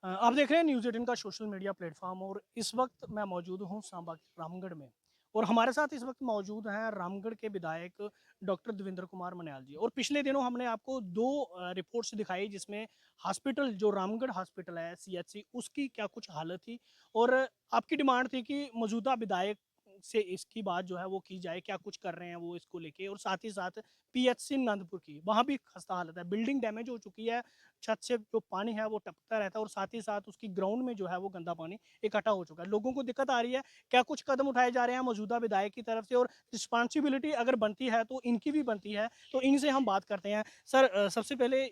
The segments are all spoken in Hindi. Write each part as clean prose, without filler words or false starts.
आप देख रहे हैं न्यूज़ 18 का सोशल मीडिया प्लेटफॉर्म और इस वक्त मैं मौजूद हूँ सांबा के रामगढ़ में। और हमारे साथ इस वक्त मौजूद हैं रामगढ़ के विधायक डॉक्टर देवेंद्र कुमार मन्याल जी। और पिछले दिनों हमने आपको दो रिपोर्ट्स दिखाई जिसमें हॉस्पिटल जो रामगढ़ हॉस्पिटल है सीएचसी उसकी क्या कुछ हालत थी। और आपकी डिमांड थी कि मौजूदा विधायक से इसकी बात जो है वो की जाए, क्या कुछ कर रहे हैं वो इसको लेके। और साथ ही साथ पीएचसी नंदपुर की वहाँ भी खस्ता हालत है, बिल्डिंग डैमेज हो चुकी है, छत से जो पानी है वो टपकता रहता है और साथ ही साथ उसकी ग्राउंड में जो है वो गंदा पानी इकट्ठा हो चुका है। लोगों को दिक्कत आ रही है, क्या कुछ कदम उठाए जा रहे हैं मौजूदा विधायक की तरफ से? और रिस्पॉन्सिबिलिटी अगर बनती है तो इनकी भी बनती है, तो इनसे हम बात करते हैं। सर, सबसे पहले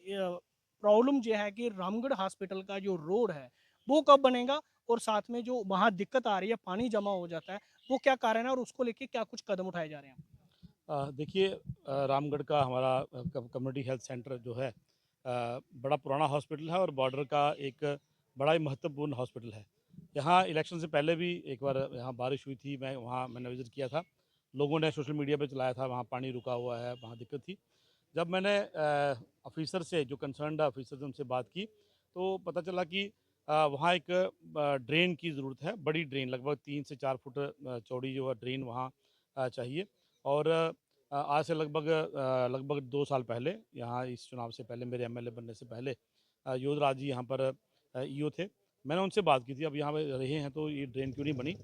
प्रॉब्लम ये है कि रामगढ़ हॉस्पिटल का जो रोड है वो कब बनेगा, और साथ में जो वहाँ दिक्कत आ रही है, पानी जमा हो जाता है, वो क्या कारण है और उसको लेके क्या कुछ कदम उठाए जा रहे हैं? देखिए, रामगढ़ का हमारा कम्युनिटी हेल्थ सेंटर जो है बड़ा पुराना हॉस्पिटल है और बॉर्डर का एक बड़ा ही महत्वपूर्ण हॉस्पिटल है। यहाँ इलेक्शन से पहले भी एक बार यहाँ बारिश हुई थी, मैंने विज़िट किया था। लोगों ने सोशल मीडिया पे चलाया था, वहाँ पानी रुका हुआ है, वहाँ दिक्कत थी। जब मैंने ऑफिसर से जो कंसर्न्ड ऑफिसर से उनसे बात की, तो पता चला कि वहाँ एक ड्रेन की ज़रूरत है, बड़ी ड्रेन लगभग 3 से 4 फुट चौड़ी जो है ड्रेन वहाँ चाहिए। और आज से लगभग 2 साल पहले, यहाँ इस चुनाव से पहले, मेरे एमएलए बनने से पहले योधराज जी यहाँ पर ईओ थे। मैंने उनसे बात की थी, अब यहाँ पे रहे हैं तो ये ड्रेन क्यों नहीं बनी।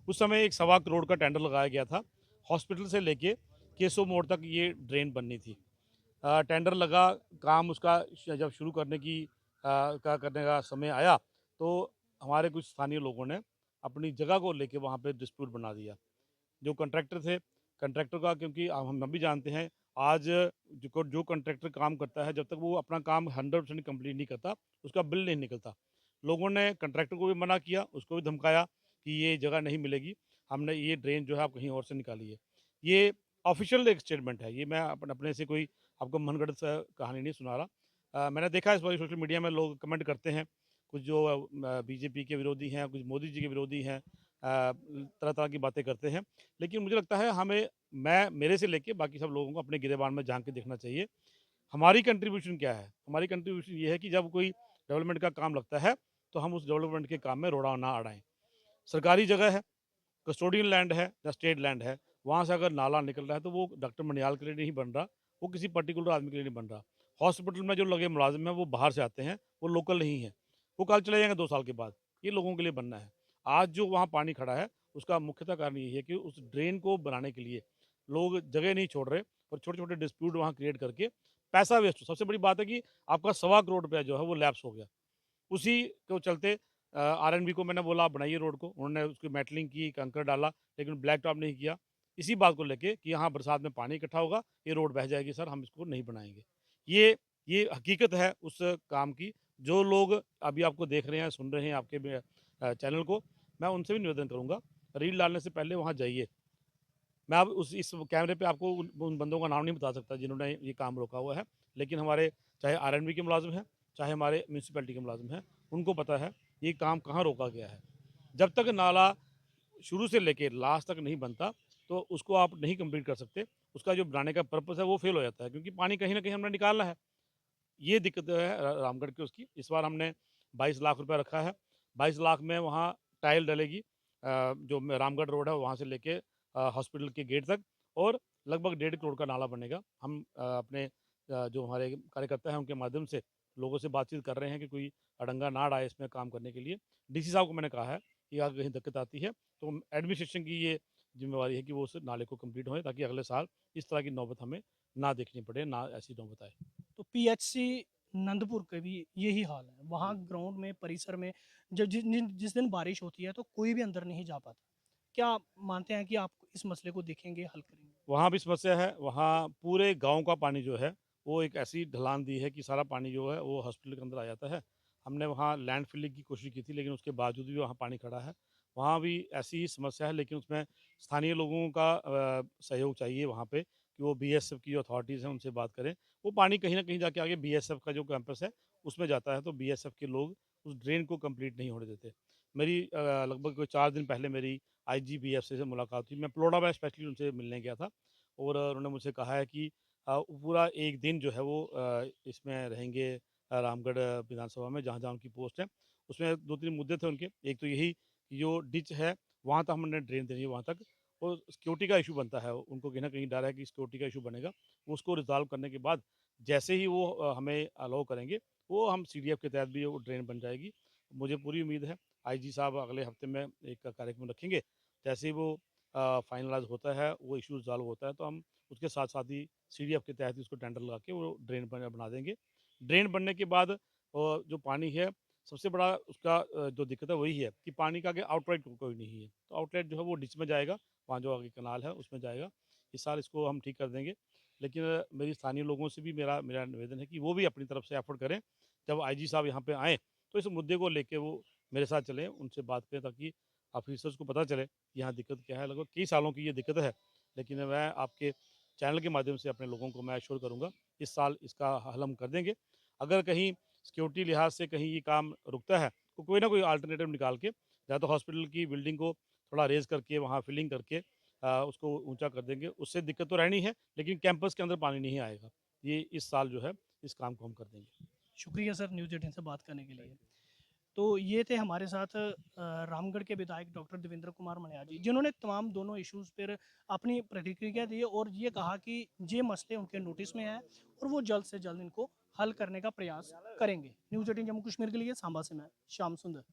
उस समय एक 1.25 करोड़ का टेंडर लगाया गया था, हॉस्पिटल से लेके केसो मोड़ तक ये ड्रेन बननी थी। टेंडर लगा, काम उसका जब शुरू करने का समय आया, तो हमारे कुछ स्थानीय लोगों ने अपनी जगह को लेके वहाँ पे डिस्प्यूट बना दिया। जो कॉन्ट्रैक्टर थे, कॉन्ट्रैक्टर का, क्योंकि हम भी जानते हैं, आज जो कॉन्ट्रैक्टर काम करता है, जब तक वो अपना काम 100% कंप्लीट नहीं करता, उसका बिल नहीं निकलता। लोगों ने कॉन्ट्रैक्टर को भी मना किया, उसको भी धमकाया कि ये जगह नहीं मिलेगी, हमने ये ड्रेन जो है आप कहीं और से निकाली है। ये ऑफ़िशियल एक स्टेटमेंट है, ये मैं अपने से कोई आपको मनगढ़ंत कहानी नहीं सुना रहा। मैंने देखा इस बार सोशल मीडिया में लोग कमेंट करते हैं, कुछ जो बीजेपी के विरोधी हैं, कुछ मोदी जी के विरोधी हैं, तरह-तरह की बातें करते हैं। लेकिन मुझे लगता है मेरे से लेके बाकी सब लोगों को अपने गिरेबान में झाँक के देखना चाहिए। हमारी कंट्रीब्यूशन क्या है? हमारी कंट्रीब्यूशन ये है कि जब कोई डेवलपमेंट का काम लगता है, तो हम उस डेवलपमेंट के काम में रोड़ा ना अड़ाएँ। सरकारी जगह है, कस्टोडियन लैंड है या स्टेट लैंड है, वहाँ से अगर नाला निकल रहा है तो वो डॉक्टर मनियाल के लिए नहीं बन रहा, वो किसी पर्टिकुलर आदमी के लिए नहीं बन रहा। हॉस्पिटल में जो लगे मुलाज़िम हैं वो बाहर से आते हैं, वो लोकल नहीं हैं। वो कल चले जाएँगे 2 साल के बाद, ये लोगों के लिए बनना है। आज जो वहाँ पानी खड़ा है, उसका मुख्यतः कारण यही है कि उस ड्रेन को बनाने के लिए लोग जगह नहीं छोड़ रहे और छोटे-छोटे डिस्प्यूट वहाँ क्रिएट करके पैसा वेस्ट। सबसे बड़ी बात है कि आपका 1.25 करोड़ रुपया जो है वो लैप्स हो गया। उसी को चलते आरएनबी को मैंने बोला आप बनाइए रोड को, उन्होंने उसकी मेटलिंग की, कंकर डाला, लेकिन ब्लैक टॉप नहीं किया। इसी बात को लेके कि यहाँ बरसात में पानी इकट्ठा होगा, ये रोड बह जाएगी सर, हम इसको नहीं बनाएँगे। ये ये हकीकत है उस काम की। जो लोग अभी आपको देख रहे हैं, सुन रहे हैं आपके चैनल को, मैं उनसे भी निवेदन करूँगा, रील डालने से पहले वहाँ जाइए। मैं अब उस इस कैमरे पे आपको उन बंदों का नाम नहीं बता सकता जिन्होंने ये काम रोका हुआ है, लेकिन हमारे चाहे आरएनबी के मुलाज़िम हैं, चाहे हमारे म्युनिसिपैलिटी के मुलाज़िम हैं, उनको पता है ये काम कहाँ रोका गया है। जब तक नाला शुरू से लेके लास्ट तक नहीं बनता, तो उसको आप नहीं कंप्लीट कर सकते। उसका जो बनाने का पर्पज़ है वो फ़ेल हो जाता है, क्योंकि पानी कहीं न कहीं हमने निकालना है। ये दिक्कत है रामगढ़ की उसकी। इस बार हमने 22 लाख रुपए रखा है। 22 लाख में वहाँ टाइल डलेगी, जो रामगढ़ रोड है वहाँ से लेके हॉस्पिटल के गेट तक, और लगभग 1.5 करोड़ का नाला बनेगा। हम अपने जो हमारे कार्यकर्ता हैं उनके माध्यम से लोगों से बातचीत कर रहे हैं कि कोई अड़ंगा ना अड़ाए इसमें काम करने के लिए। डीसी साहब को मैंने कहा है कि अगर कहीं दिक्कत आती है तो एडमिनिस्ट्रेशन की ये ज़िम्मेवारी है कि वो उस नाले को कंप्लीट होए, ताकि अगले साल इस तरह की नौबत हमें ना देखनी पड़े, ना ऐसी नौबत आए। तो पीएचसी नंदपुर का भी यही हाल है, वहाँ ग्राउंड में परिसर में जब जिस दिन बारिश होती है तो कोई भी अंदर नहीं जा पाता। क्या आप मानते हैं कि आप इस मसले को देखेंगे, हल करेंगे? वहाँ भी समस्या है, वहाँ पूरे गाँव का पानी जो है, वो एक ऐसी ढलान दी है कि सारा पानी जो है वो हॉस्पिटल के अंदर आ जाता है। हमने वहाँ लैंड फिलिंग की कोशिश की थी, लेकिन उसके बावजूद भी वहाँ पानी खड़ा है। वहाँ भी ऐसी ही समस्या है, लेकिन उसमें स्थानीय लोगों का सहयोग चाहिए वहाँ पे, कि वो बीएसएफ की जो अथॉरिटीज़ हैं उनसे बात करें। वो पानी कहीं न कहीं जाके आगे बीएसएफ का जो कैंपस है, उसमें जाता है, तो बीएसएफ के लोग उस ड्रेन को कंप्लीट नहीं होने देते। मेरी लगभग कोई 4 दिन पहले मेरी आईजीबीएफ से मुलाकात हुई। मैं प्लोडा में स्पेशली उनसे मिलने गया था, और उन्होंने मुझसे कहा है कि पूरा 1 दिन जो है वो इसमें रहेंगे, रामगढ़ विधानसभा में, जहाँ जहाँ उनकी पोस्ट है। उसमें 2-3 मुद्दे थे उनके। एक तो यही कि जो डिच है वहाँ तक हमने ड्रेन देनी है वहाँ तक, और सिक्योरिटी का इशू बनता है, उनको कहीं न कहीं डर है कि सिक्योरिटी का इशू बनेगा। वो उसको रिज़ॉल्व करने के बाद जैसे ही वो हमें अलाउ करेंगे, वो हम सीडीएफ के तहत भी वो ड्रेन बन जाएगी। मुझे पूरी उम्मीद है आईजी साहब अगले हफ्ते में एक कार्यक्रम रखेंगे। जैसे ही वो फाइनलाइज़ होता है, वो इश्यू रिज़ॉल्व होता है, तो हम उसके साथ-साथ ही सीडीएफ के तहत ही उसको टेंडर लगा के वो ड्रेन बना देंगे। ड्रेन बनने के बाद जो पानी है, सबसे बड़ा उसका जो दिक्कत है वही है कि पानी का आगे आउटलेट कोई नहीं है। तो आउटलेट जो है वो डिच में जाएगा, वहाँ जो आगे कनाल है उसमें जाएगा। इस साल इसको हम ठीक कर देंगे। लेकिन मेरी स्थानीय लोगों से भी मेरा मेरा निवेदन है कि वो भी अपनी तरफ से एफर्ट करें। जब आईजी साहब यहाँ पे आएँ, तो इस मुद्दे को लेके वो मेरे साथ चलें, उनसे बात करें, ताकि ऑफ़िसर्स को पता चले कि यहाँ दिक्कत क्या है। लगभग कई सालों की ये दिक्कत है, लेकिन मैं आपके चैनल के माध्यम से अपने लोगों को मैं एश्योर करूँगा, इस साल इसका हल हम कर देंगे। अगर कहीं सिक्योरिटी लिहाज से कहीं ये काम रुकता है, तो कोई ना कोई अल्टरनेटिव निकाल के, या तो हॉस्पिटल की बिल्डिंग को थोड़ा रेज़ करके वहाँ फिलिंग करके उसको ऊँचा कर देंगे। उससे दिक्कत तो रहनी है, लेकिन कैंपस के अंदर पानी नहीं आएगा। ये इस साल जो है, इस काम को हम कर देंगे। शुक्रिया सर न्यूज़ 18 से बात करने के लिए। तो ये थे हमारे साथ रामगढ़ के विधायक डॉक्टर देवेंद्र कुमार मन्याल जी, जिन्होंने तमाम दोनों इश्यूज़ पर अपनी प्रतिक्रिया दी और ये कहा कि ये मसले उनके नोटिस में हैं और वो जल्द से जल्द इनको हल करने का प्रयास करेंगे। न्यूज़ 18 जम्मू कश्मीर के लिए सांबा से मैं श्याम सुंदर।